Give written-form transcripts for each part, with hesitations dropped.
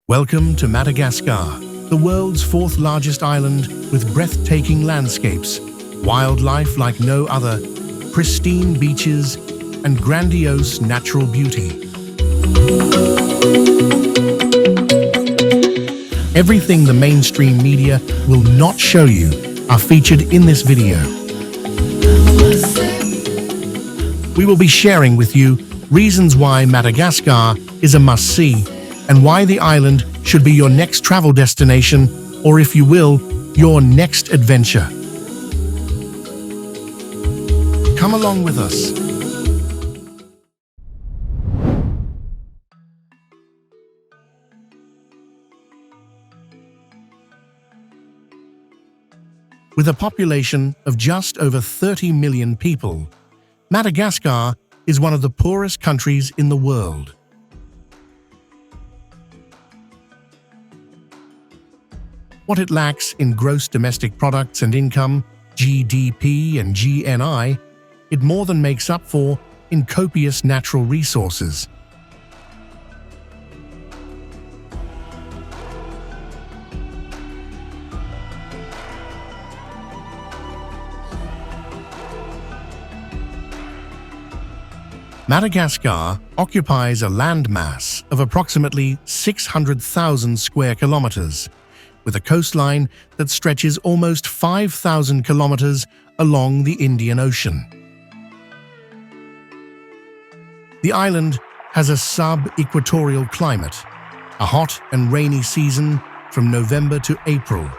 Welcome to Madagascar, the world's fourth largest island with breathtaking landscapes, wildlife like no other, pristine beaches, and grandiose natural beauty. Everything the mainstream media will not show you are featured in this video. We will be sharing with you reasons why Madagascar is a must-see and why the island should be your next travel destination, or if you will, your next adventure. Come along with us. With a population of just over 30 million people, Madagascar is one of the poorest countries in the world. What it lacks in gross domestic products and income, GDP and GNI, it more than makes up for in copious natural resources. Madagascar occupies a landmass of approximately 600,000 square kilometers, with a coastline that stretches almost 5,000 kilometers along the Indian Ocean. The island has a sub-equatorial climate, a hot and rainy season from November to April,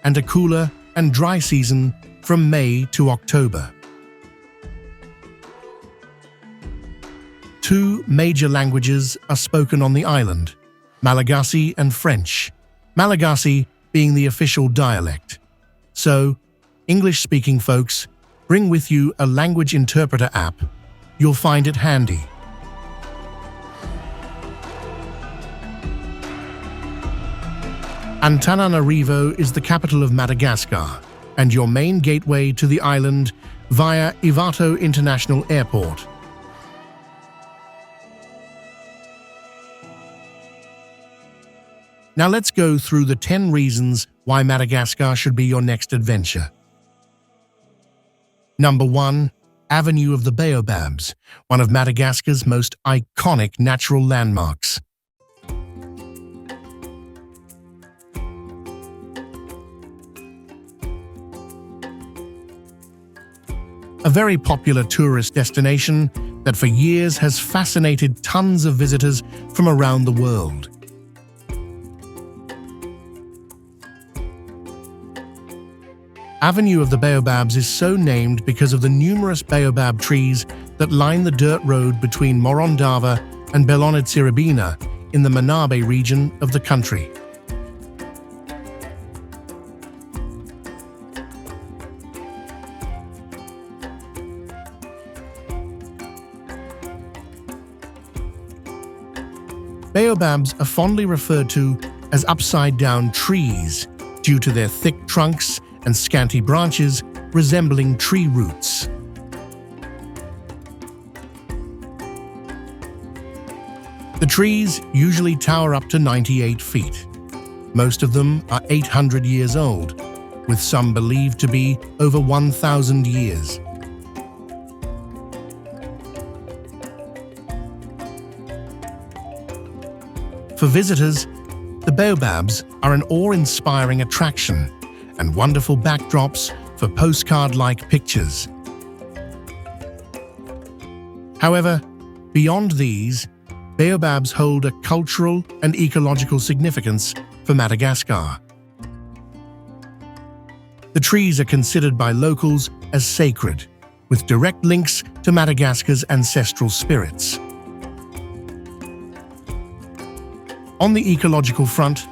and a cooler and dry season from May to October. Two major languages are spoken on the island, Malagasy and French, Malagasy being the official dialect. So, English-speaking folks, bring with you a language interpreter app. You'll find it handy. Antananarivo is the capital of Madagascar and your main gateway to the island via Ivato International Airport. Now let's go through the 10 reasons why Madagascar should be your next adventure. Number 1. Avenue of the Baobabs, one of Madagascar's most iconic natural landmarks. A very popular tourist destination that for years has fascinated tons of visitors from around the world. Avenue of the Baobabs is so named because of the numerous baobab trees that line the dirt road between Morondava and Belonid Tsiribihina in the Manabe region of the country. Baobabs are fondly referred to as upside-down trees due to their thick trunks and scanty branches resembling tree roots. The trees usually tower up to 98 feet. Most of them are 800 years old, with some believed to be over 1,000 years. For visitors, the baobabs are an awe-inspiring attraction and wonderful backdrops for postcard-like pictures. However, beyond these, baobabs hold a cultural and ecological significance for Madagascar. The trees are considered by locals as sacred, with direct links to Madagascar's ancestral spirits. On the ecological front,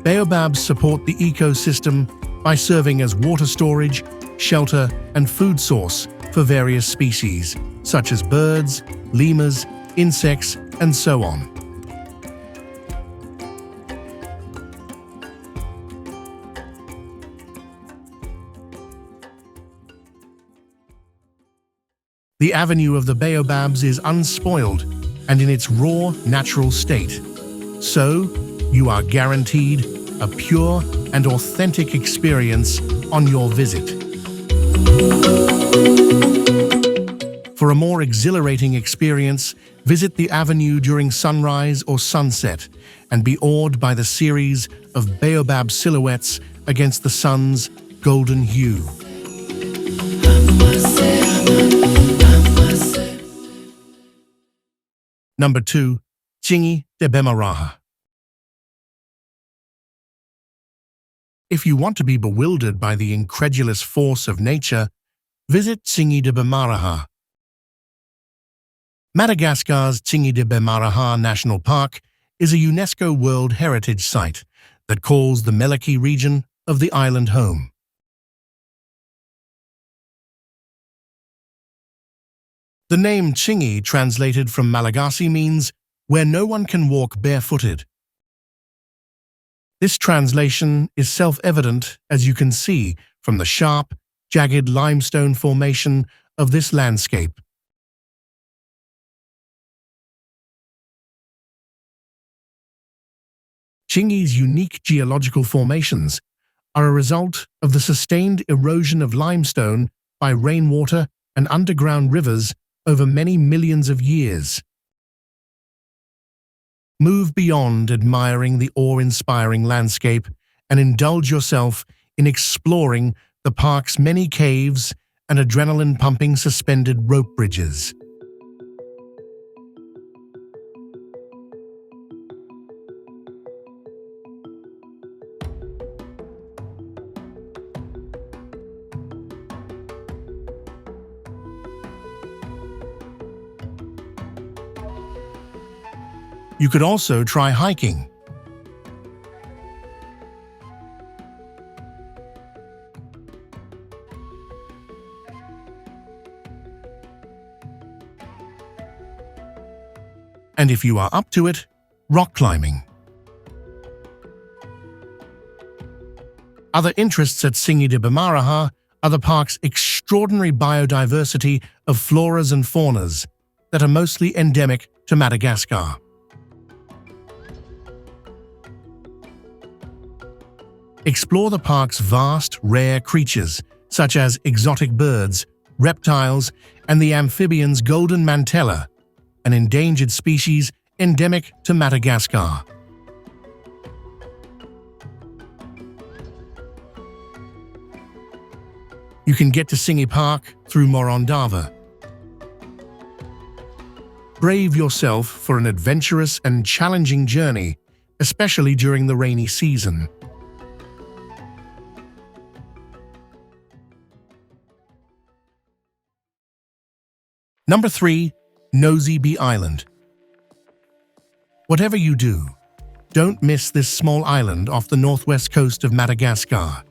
baobabs support the ecosystem by serving as water storage, shelter, and food source for various species, such as birds, lemurs, insects, and so on. The Avenue of the Baobabs is unspoiled and in its raw, natural state. So, you are guaranteed a pure and authentic experience on your visit. For a more exhilarating experience, visit the avenue during sunrise or sunset and be awed by the series of baobab silhouettes against the sun's golden hue. Number 2. Tsingy de Bemaraha. If you want to be bewildered by the incredulous force of nature, visit Tsingy de Bemaraha. Madagascar's Tsingy de Bemaraha National Park is a UNESCO World Heritage Site that calls the Meliki region of the island home. The name Tsingy, translated from Malagasy, means where no one can walk barefooted. This translation is self-evident, as you can see from the sharp, jagged limestone formation of this landscape. Tsingy's unique geological formations are a result of the sustained erosion of limestone by rainwater and underground rivers over many millions of years. Move beyond admiring the awe-inspiring landscape and indulge yourself in exploring the park's many caves and adrenaline-pumping suspended rope bridges. You could also try hiking. And if you are up to it, rock climbing. Other interests at Tsingy de Bemaraha are the park's extraordinary biodiversity of floras and faunas that are mostly endemic to Madagascar. Explore the park's vast, rare creatures, such as exotic birds, reptiles, and the amphibians golden mantella, an endangered species endemic to Madagascar. You can get to Tsingy Park through Morondava. Brave yourself for an adventurous and challenging journey, especially during the rainy season. Number 3. Nosy Be Island. Whatever you do, don't miss this small island off the northwest coast of Madagascar.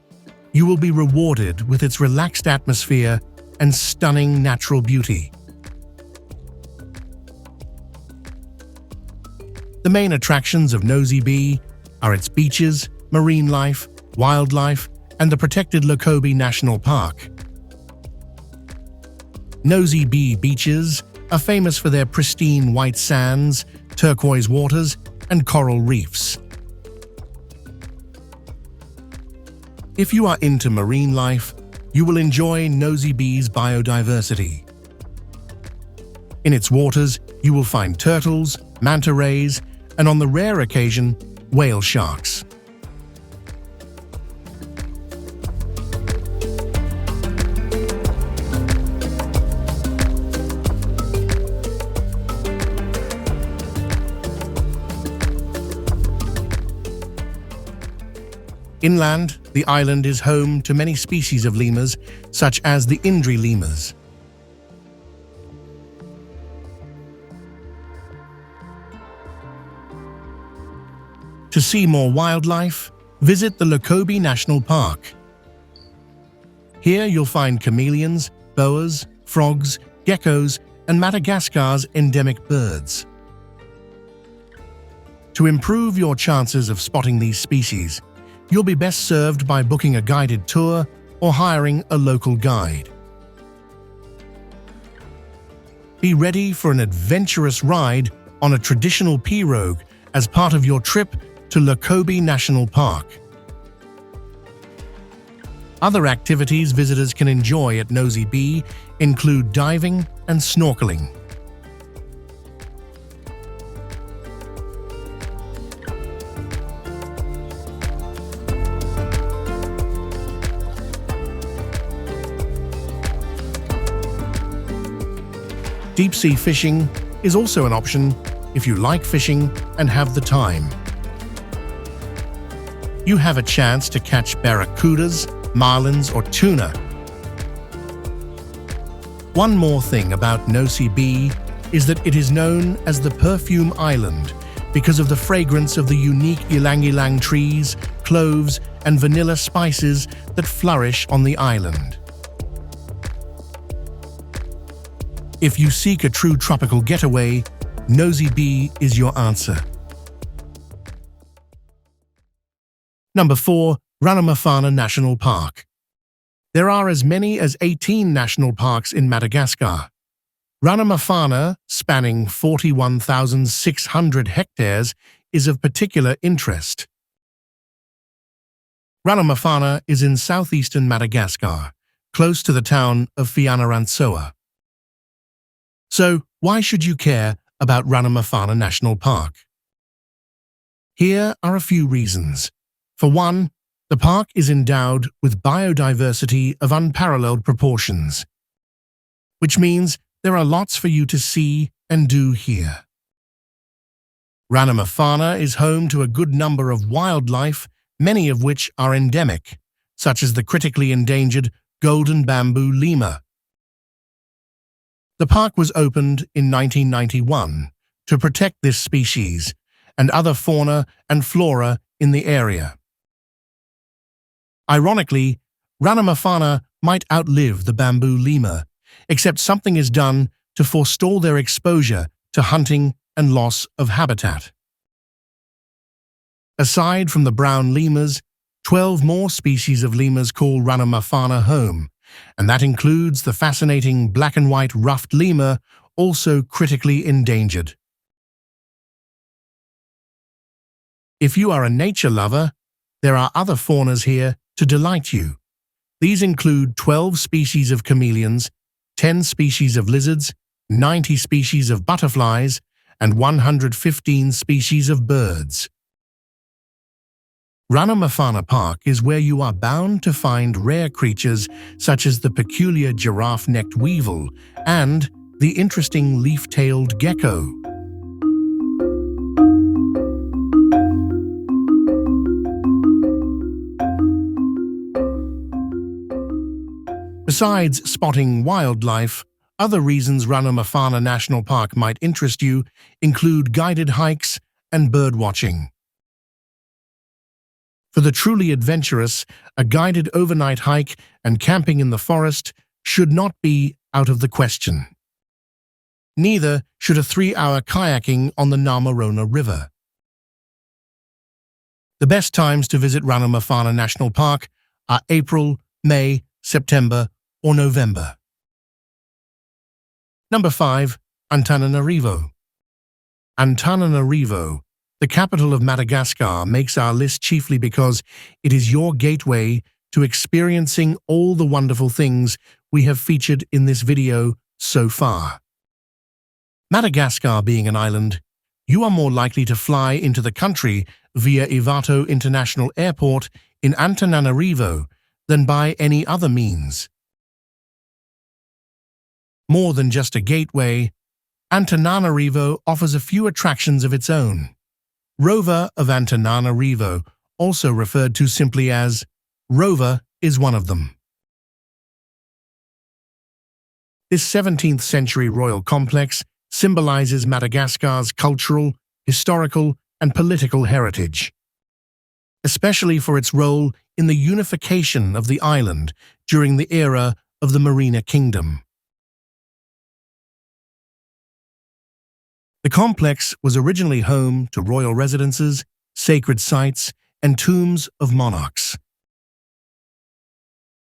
You will be rewarded with its relaxed atmosphere and stunning natural beauty. The main attractions of Nosy Be are its beaches, marine life, wildlife, and the protected Lokobe National Park. Nosy Be beaches are famous for their pristine white sands, turquoise waters, and coral reefs. If you are into marine life, you will enjoy Nosy Be's biodiversity. In its waters, you will find turtles, manta rays, and on the rare occasion, whale sharks. Inland, the island is home to many species of lemurs, such as the Indri lemurs. To see more wildlife, visit the Lokobe National Park. Here you'll find chameleons, boas, frogs, geckos, and Madagascar's endemic birds. To improve your chances of spotting these species, you'll be best served by booking a guided tour or hiring a local guide. Be ready for an adventurous ride on a traditional pirogue as part of your trip to Lokobe National Park. Other activities visitors can enjoy at Nosy Be include diving and snorkeling. Deep-sea fishing is also an option if you like fishing and have the time. You have a chance to catch barracudas, marlins, or tuna. One more thing about Nosy Be is that it is known as the Perfume Island because of the fragrance of the unique ylang-ylang trees, cloves, and vanilla spices that flourish on the island. If you seek a true tropical getaway, Nosy Be is your answer. Number 4. Ranomafana National Park. There are as many as 18 national parks in Madagascar. Ranomafana, spanning 41,600 hectares, is of particular interest. Ranomafana is in southeastern Madagascar, close to the town of Fianarantsoa. So, why should you care about Ranomafana National Park? Here are a few reasons. For one, the park is endowed with biodiversity of unparalleled proportions, which means there are lots for you to see and do here. Ranomafana is home to a good number of wildlife, many of which are endemic, such as the critically endangered golden bamboo lemur. The park was opened in 1991 to protect this species and other fauna and flora in the area. Ironically, Ranomafana might outlive the bamboo lemur, except something is done to forestall their exposure to hunting and loss of habitat. Aside from the brown lemurs, 12 more species of lemurs call Ranomafana home, and that includes the fascinating black and white ruffed lemur, also critically endangered. If you are a nature lover, there are other faunas here to delight you. These include 12 species of chameleons, 10 species of lizards, 90 species of butterflies, and 115 species of birds. Ranomafana Park is where you are bound to find rare creatures such as the peculiar giraffe-necked weevil and the interesting leaf-tailed gecko. Besides spotting wildlife, other reasons Ranomafana National Park might interest you include guided hikes and birdwatching. For the truly adventurous, a guided overnight hike and camping in the forest should not be out of the question. Neither should a 3-hour kayaking on the Namarona River. The best times to visit Ranomafana National Park are April, May, September, or November. Number 5. Antananarivo. Antananarivo, the capital of Madagascar, makes our list chiefly because it is your gateway to experiencing all the wonderful things we have featured in this video so far. Madagascar being an island, you are more likely to fly into the country via Ivato International Airport in Antananarivo than by any other means. More than just a gateway, Antananarivo offers a few attractions of its own. Rover of Antananarivo, also referred to simply as Rover, is one of them. This 17th century royal complex symbolizes Madagascar's cultural, historical, and political heritage, especially for its role in the unification of the island during the era of the Merina Kingdom. The complex was originally home to royal residences, sacred sites, and tombs of monarchs.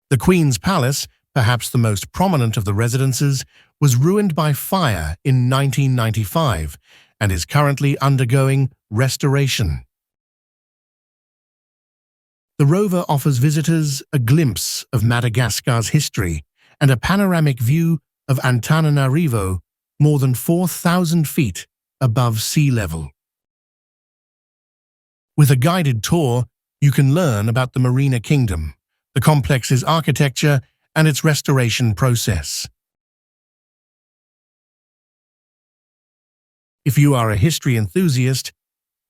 The Queen's Palace, perhaps the most prominent of the residences, was ruined by fire in 1995 and is currently undergoing restoration. The rover offers visitors a glimpse of Madagascar's history and a panoramic view of Antananarivo, more than 4,000 feet above sea level. With a guided tour, you can learn about the Marina Kingdom, the complex's architecture, and its restoration process. If you are a history enthusiast,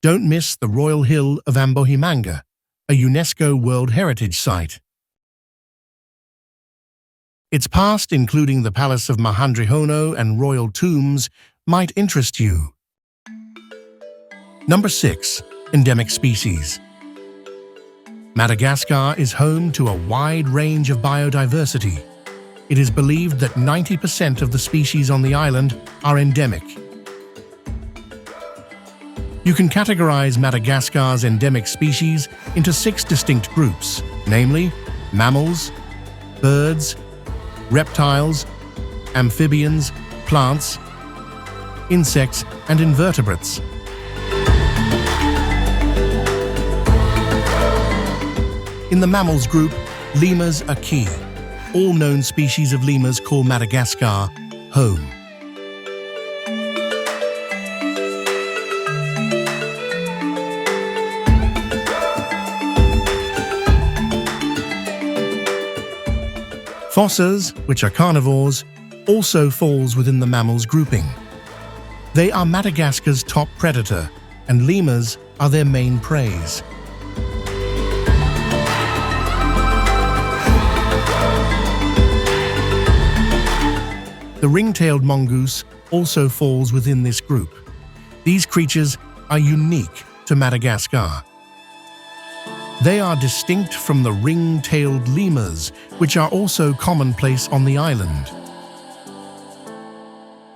don't miss the Royal Hill of Ambohimanga, a UNESCO World Heritage Site. Its past, including the Palace of Mahandrihono and royal tombs, might interest you. Number 6. Endemic species. Madagascar is home to a wide range of biodiversity. It is believed that 90% of the species on the island are endemic. You can categorize Madagascar's endemic species into 6 distinct groups, namely mammals, birds, reptiles, amphibians, plants, insects, and invertebrates. In the mammals group, lemurs are key. All known species of lemurs call Madagascar home. Fossors, which are carnivores, also falls within the mammals grouping. They are Madagascar's top predator, and lemurs are their main preys. The ring-tailed mongoose also falls within this group. These creatures are unique to Madagascar. They are distinct from the ring-tailed lemurs, which are also commonplace on the island.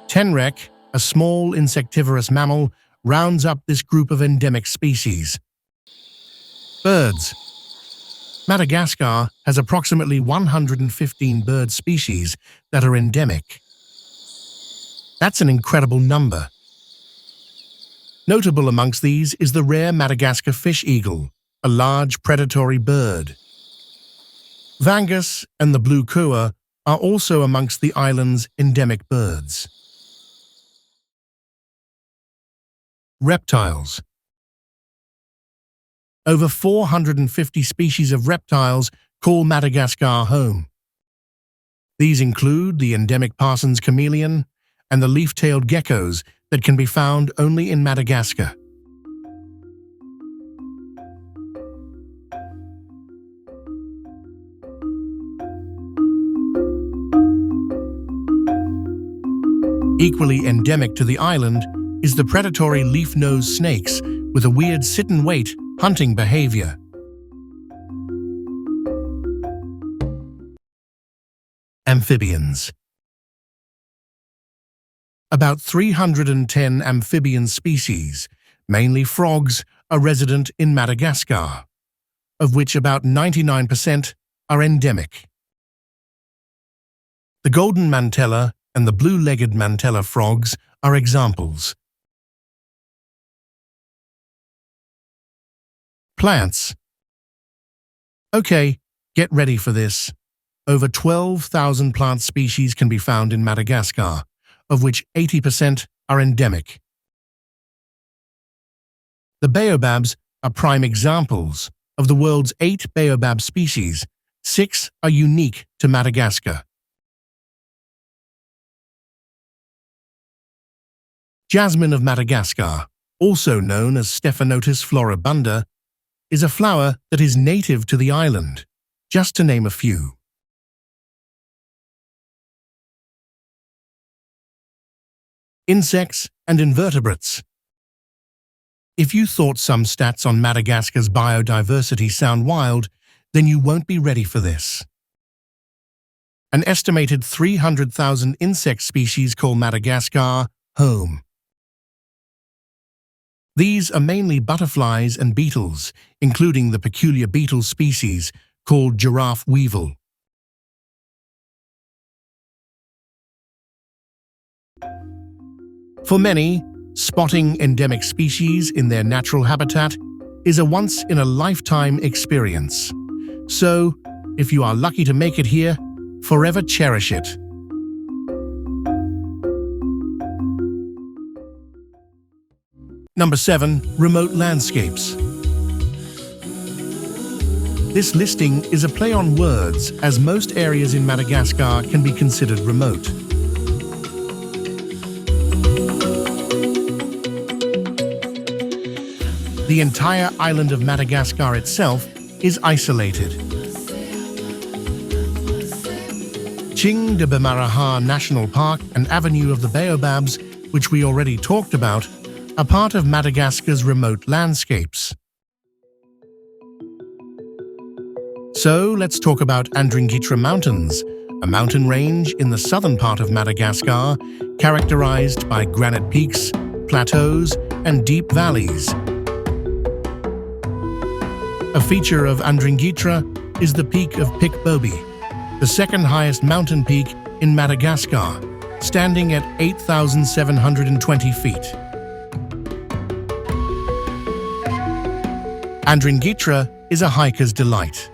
Tenrec, a small insectivorous mammal, rounds up this group of endemic species. Birds. Madagascar has approximately 115 bird species that are endemic. That's an incredible number. Notable amongst these is the rare Madagascar fish eagle, a large predatory bird. Vangus and the blue kua are also amongst the island's endemic birds. Reptiles. Over 450 species of reptiles call Madagascar home. These include the endemic Parsons chameleon and the leaf-tailed geckos that can be found only in Madagascar. Equally endemic to the island is the predatory leaf-nosed snakes with a weird sit-and-wait hunting behavior. Amphibians. About 310 amphibian species, mainly frogs, are resident in Madagascar, of which about 99% are endemic. The golden mantella and the blue-legged mantella frogs are examples. Plants. Okay, get ready for this. Over 12,000 plant species can be found in Madagascar, of which 80% are endemic. The baobabs are prime examples. Of the world's 8 baobab species, 6 are unique to Madagascar. Jasmine of Madagascar, also known as Stephanotis floribunda, is a flower that is native to the island, just to name a few. Insects and invertebrates. If you thought some stats on Madagascar's biodiversity sound wild, then you won't be ready for this. An estimated 300,000 insect species call Madagascar home. These are mainly butterflies and beetles, including the peculiar beetle species called giraffe weevil. For many, spotting endemic species in their natural habitat is a once-in-a-lifetime experience. So, if you are lucky to make it here, forever cherish it. Number 7. Remote landscapes. This listing is a play on words, as most areas in Madagascar can be considered remote. The entire island of Madagascar itself is isolated. Tsingy de Bemaraha National Park and Avenue of the Baobabs, which we already talked about, are part of Madagascar's remote landscapes. So let's talk about Antananarivo Mountains, a mountain range in the southern part of Madagascar, characterized by granite peaks, plateaus, and deep valleys. A feature of Antananarivo is the peak of Baobabs, the second highest mountain peak in Madagascar, standing at 8,720 feet. Antananarivo is a hiker's delight.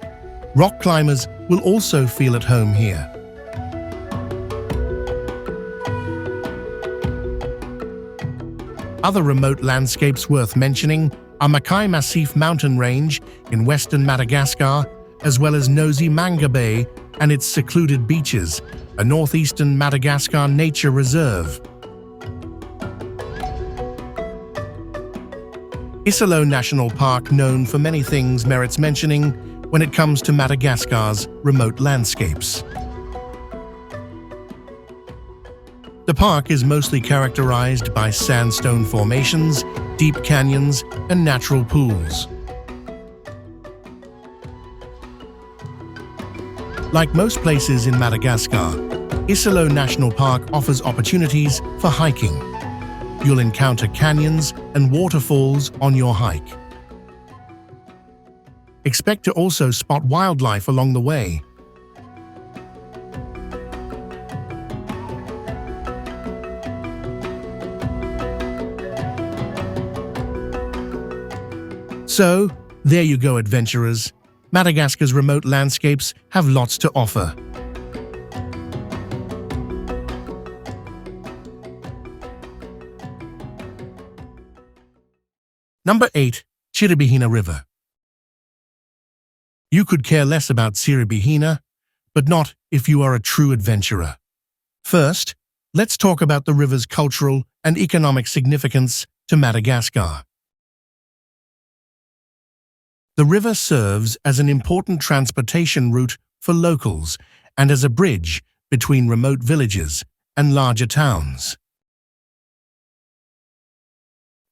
Rock climbers will also feel at home here. Other remote landscapes worth mentioning are Makai Massif mountain range in western Madagascar, as well as Nosy Be and its secluded beaches, a northeastern Madagascar nature reserve. Isolo National Park, known for many things, merits mentioning when it comes to Madagascar's remote landscapes. The park is mostly characterized by sandstone formations, deep canyons, and natural pools. Like most places in Madagascar, Isolo National Park offers opportunities for hiking. You'll encounter canyons and waterfalls on your hike. Expect to also spot wildlife along the way. So, there you go, adventurers. Madagascar's remote landscapes have lots to offer. Number 8. Tsiribihina River. You could care less about Tsiribihina, but not if you are a true adventurer. First, let's talk about the river's cultural and economic significance to Madagascar. The river serves as an important transportation route for locals and as a bridge between remote villages and larger towns.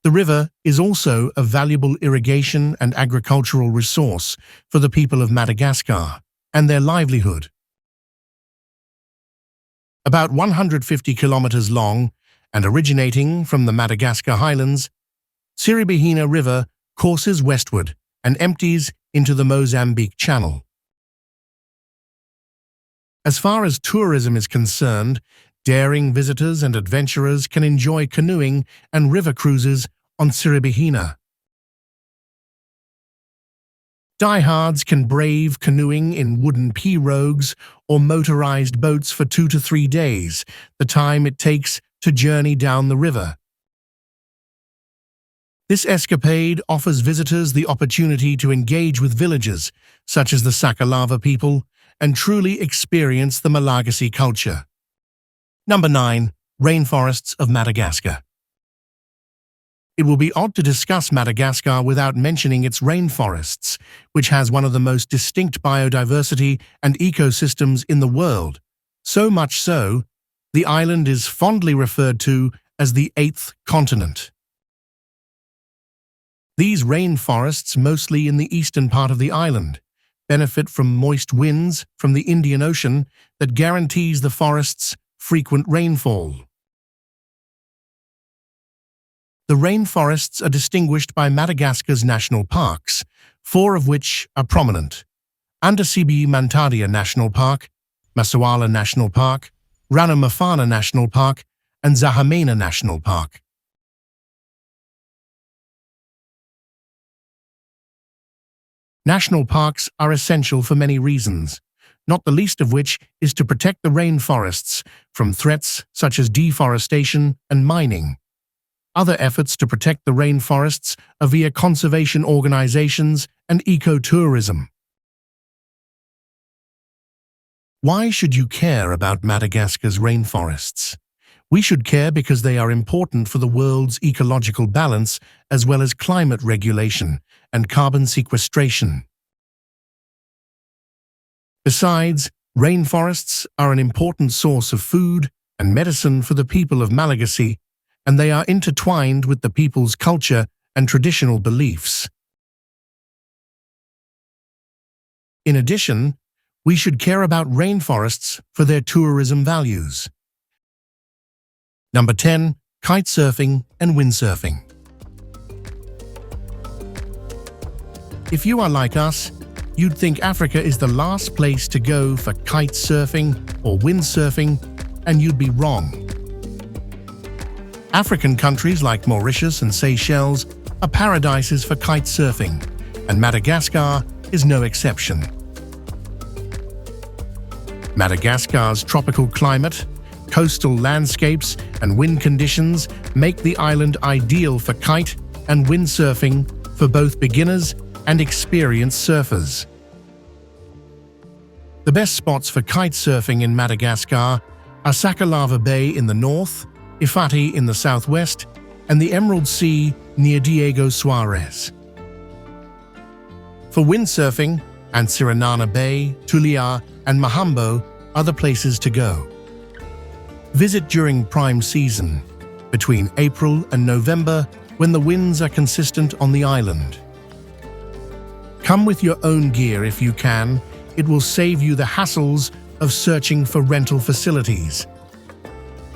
The river is also a valuable irrigation and agricultural resource for the people of Madagascar and their livelihood. About 150 kilometers long and originating from the Madagascar highlands, Tsiribihina River courses westward and empties into the Mozambique Channel. As far as tourism is concerned, daring visitors and adventurers can enjoy canoeing and river cruises on Tsiribihina. Diehards can brave canoeing in wooden pirogues or motorized boats for 2 to 3 days, the time it takes to journey down the river. This escapade offers visitors the opportunity to engage with villagers, such as the Sakalava people, and truly experience the Malagasy culture. Number 9. Rainforests of Madagascar. It will be odd to discuss Madagascar without mentioning its rainforests, which has one of the most distinct biodiversity and ecosystems in the world. So much so, the island is fondly referred to as the 8th continent. These rainforests, mostly in the eastern part of the island, benefit from moist winds from the Indian Ocean that guarantees the forest's frequent rainfall. The rainforests are distinguished by Madagascar's national parks, 4 of which are prominent: Nosy Be Island National Park, Masewala National Park, Ranomafana National Park, and Tsiribihina National Park. National parks are essential for many reasons, not the least of which is to protect the rainforests from threats such as deforestation and mining. Other efforts to protect the rainforests are via conservation organizations and ecotourism. Why should you care about Madagascar's rainforests? We should care because they are important for the world's ecological balance as well as climate regulation and carbon sequestration. Besides, rainforests are an important source of food and medicine for the people of Malagasy, and they are intertwined with the people's culture and traditional beliefs. In addition, we should care about rainforests for their tourism values. Number 10. Kite surfing and windsurfing. If you are like us, you'd think Africa is the last place to go for kite surfing or windsurfing, and you'd be wrong. African countries like Mauritius and Seychelles are paradises for kite surfing, and Madagascar is no exception. Madagascar's tropical climate, coastal landscapes, and wind conditions make the island ideal for kite and windsurfing for both beginners and experienced surfers. The best spots for kite surfing in Madagascar are Sakalava Bay in the north, Ifati in the southwest, and the Emerald Sea near Diego Suarez. For windsurfing, Antananarivo Bay, Tulia, and Mahambo are the places to go. Visit during prime season, between April and November, when the winds are consistent on the island. Come with your own gear if you can. It will save you the hassles of searching for rental facilities.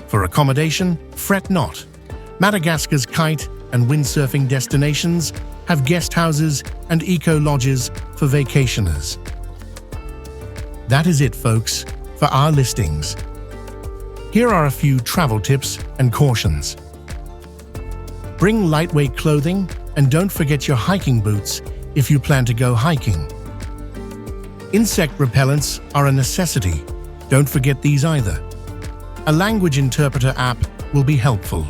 For accommodation, fret not. Madagascar's kite and windsurfing destinations have guest houses and eco-lodges for vacationers. That is it, folks, for our listings. Here are a few travel tips and cautions. Bring lightweight clothing and don't forget your hiking boots if you plan to go hiking. Insect repellents are a necessity. Don't forget these either. A language interpreter app will be helpful.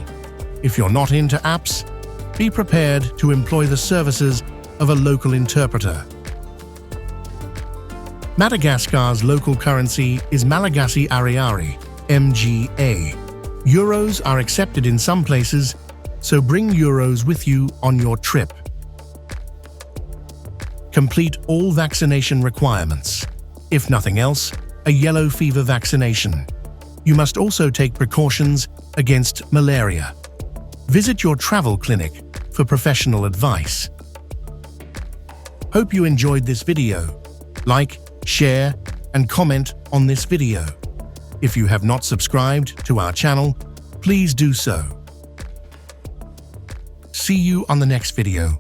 If you're not into apps, be prepared to employ the services of a local interpreter. Madagascar's local currency is Malagasy Ariary, MGA. Euros are accepted in some places, so bring euros with you on your trip. Complete all vaccination requirements. If nothing else, a yellow fever vaccination. You must also take precautions against malaria. Visit your travel clinic for professional advice. Hope you enjoyed this video. Like, share, and comment on this video. If you have not subscribed to our channel, please do so. See you on the next video.